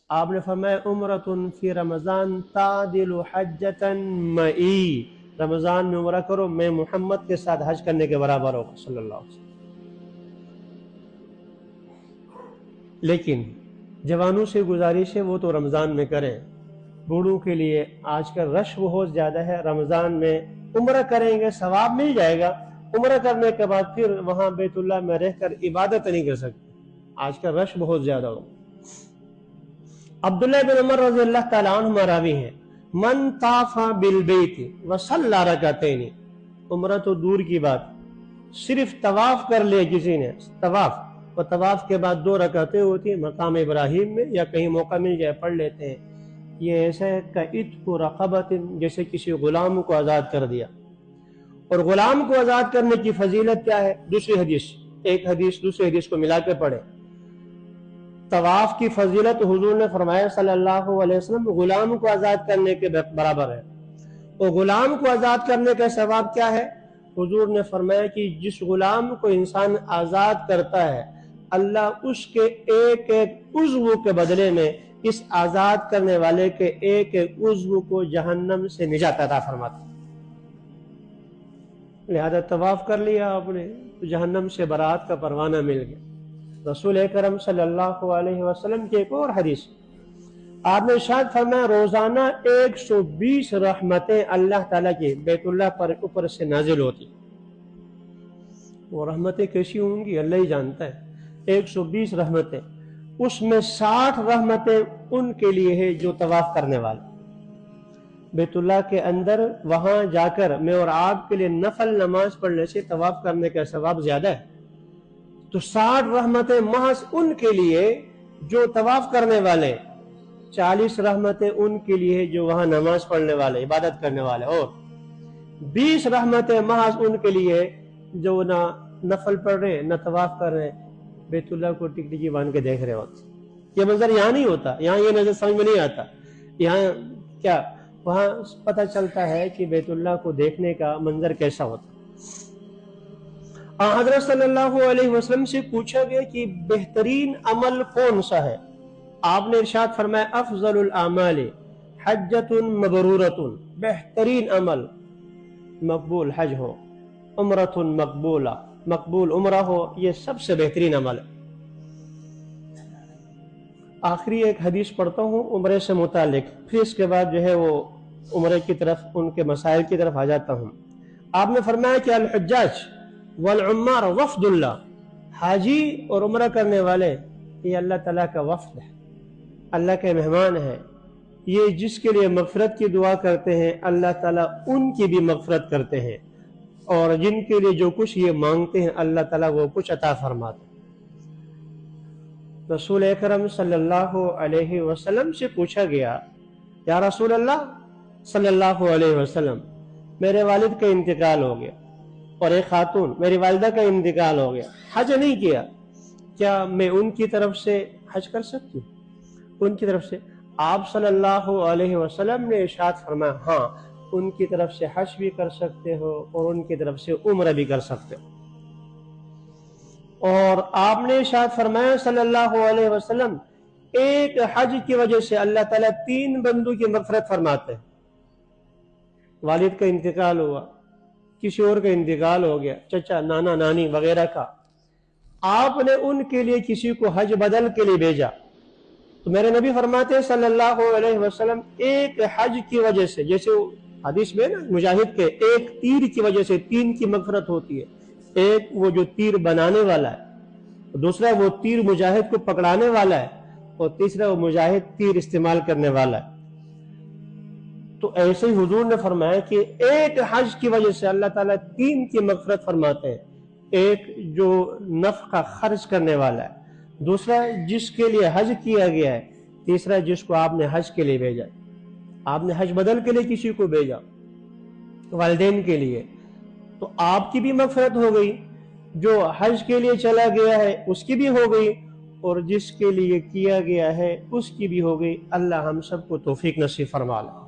آپ نے فرمایا عمرتن فی رمضان تعدل حجتن مئی، رمضان میں عمرہ کرو، میں محمد کے ساتھ حج کرنے کے برابر ہوگا صلی اللہ علیہ وسلم۔ لیکن جوانوں سے گزارش ہے وہ تو رمضان میں کریں، بوڑھوں کے لیے آج کل رش بہت زیادہ ہے، رمضان میں عمرہ کریں گے ثواب مل جائے گا، عمرہ کرنے کے بعد پھر وہاں بیت اللہ میں رہ کر عبادت نہیں کر سکتے، آج کل رش بہت زیادہ ہو۔ عبداللہ بن عمر رضی اللہ تعالیٰ عنہ راوی ہیں، من طاف بالبیت وصلی رکعتین، عمرہ تو دور کی بات، صرف طواف کر لے کسی نے، طواف، اور طواف کے بعد 2 رکعتیں ہوتی ہیں مقام ابراہیم میں، یا کہیں موقع مل جائے پڑھ لیتے ہیں، یہ ایسا ہے کعتق رقبۃ، جیسے کسی غلام کو آزاد کر دیا۔ اور غلام کو آزاد کرنے کی فضیلت کیا ہے؟ دوسری حدیث، ایک حدیث دوسری حدیث کو ملا کے پڑھیں۔ طواف کی فضیلت حضور نے فرمایا صلی اللہ علیہ وسلم غلام کو آزاد کرنے کے برابر ہے، اور غلام کو آزاد کرنے کا ثواب کیا ہے؟ حضور نے فرمایا کہ جس غلام کو انسان آزاد کرتا ہے اللہ اس کے ایک ایک عضو کے بدلے میں اس آزاد کرنے والے کے ایک ایک عضو کو جہنم سے نجات عطا فرماتا ہے۔ لہذا طواف کر لیا آپ نے تو جہنم سے برات کا پروانہ مل گیا۔ رسول اکرم صلی اللہ علیہ وسلم کی ایک اور حدیث، آپ نے ارشاد فرمایا روزانہ 120 رحمتیں اللہ تعالیٰ کی بیت اللہ پر اوپر سے نازل ہوتی، وہ رحمتیں کیسی ہوں گی اللہ ہی جانتا ہے، 120 رحمتیں، اس میں 60 رحمتیں ان کے لیے ہے جو طواف کرنے والے، بیت اللہ کے اندر وہاں جا کر میں اور آپ کے لیے نفل نماز پڑھنے سے طواف کرنے کا ثواب زیادہ ہے، تو 60 رحمتیں محض ان کے لیے جو طواف کرنے والے، 40 رحمتیں ان کے لیے جو وہاں نماز پڑھنے والے عبادت کرنے والے، اور 20 رحمتیں محض ان کے لیے جو نہ نفل پڑھ رہے نہ طواف کر رہے، بیت اللہ کو ٹکٹکی باندھ کے دیکھ رہے ہوتے۔ یہ منظر یہاں نہیں ہوتا، یہاں یہ نظر سمجھ میں نہیں آتا، یہاں کیا وہاں پتہ چلتا ہے کہ بیت اللہ کو دیکھنے کا منظر کیسا ہوتا۔ حضرت صلی اللہ علیہ وسلم سے پوچھا گیا کہ بہترین عمل کون سا ہے؟ آپ نے ارشاد فرمایا افضل الاعمال حجۃ مبرورۃ، بہترین عمل مقبول حج ہو، عمرۃ مقبولہ، مقبول عمرہ ہو، یہ سب سے بہترین عمل ہے۔ آخری ایک حدیث پڑھتا ہوں عمرے سے متعلق، پھر اس کے بعد جو ہے وہ عمرے کی طرف ان کے مسائل کی طرف آ جاتا ہوں۔ آپ نے فرمایا کہ الحجاج والعمار وفد اللہ، حاجی اور عمرہ کرنے والے یہ اللہ تعالیٰ کا وفد ہے، اللہ کے مہمان ہیں، یہ جس کے لیے مغفرت کی دعا کرتے ہیں اللہ تعالیٰ ان کی بھی مغفرت کرتے ہیں، اور جن کے لیے جو کچھ یہ مانگتے ہیں اللہ تعالیٰ وہ کچھ عطا فرماتے ہیں۔ رسول اکرم صلی اللہ علیہ وسلم سے پوچھا گیا یا رسول اللہ صلی اللہ علیہ وسلم میرے والد کا انتقال ہو گیا اور ایک خاتون میری والدہ کا انتقال ہو گیا، حج نہیں کیا، کیا میں ان کی طرف سے حج کر سکتی ہوں؟ ان کی طرف سے آپ صلی اللہ علیہ وسلم نے ارشاد فرمایا ہاں، ان کی طرف سے حج بھی کر سکتے ہو اور ان کی طرف سے عمرہ بھی کر سکتے ہو۔ اور آپ نے ارشاد فرمایا صلی اللہ علیہ وسلم ایک حج کی وجہ سے اللہ تعالیٰ 3 بندوں کی مغفرت فرماتے ہیں۔ والد کا انتقال ہوا، کسی اور کا انتقال ہو گیا، چچا نانا نانی وغیرہ کا، آپ نے ان کے لیے کسی کو حج بدل کے لیے بھیجا، تو میرے نبی فرماتے ہیں صلی اللہ علیہ وسلم ایک حج کی وجہ سے، جیسے حدیث میں نا مجاہد کے ایک تیر کی وجہ سے 3 کی مغفرت ہوتی ہے، ایک وہ جو تیر بنانے والا ہے، دوسرا وہ تیر مجاہد کو پکڑانے والا ہے، اور تیسرا وہ مجاہد تیر استعمال کرنے والا ہے۔ تو ایسے ہی حضور نے فرمایا کہ ایک حج کی وجہ سے اللہ تعالیٰ 3 کی مغفرت فرماتے ہیں، ایک جو نفقہ خرچ کرنے والا ہے، دوسرا جس کے لیے حج کیا گیا ہے، تیسرا جس کو آپ نے حج کے لیے بھیجا، آپ نے حج بدل کے لیے کسی کو بھیجا والدین کے لیے، تو آپ کی بھی مغفرت ہو گئی، جو حج کے لیے چلا گیا ہے اس کی بھی ہو گئی، اور جس کے لیے کیا گیا ہے اس کی بھی ہو گئی۔ اللہ ہم سب کو توفیق نصیب فرما لے۔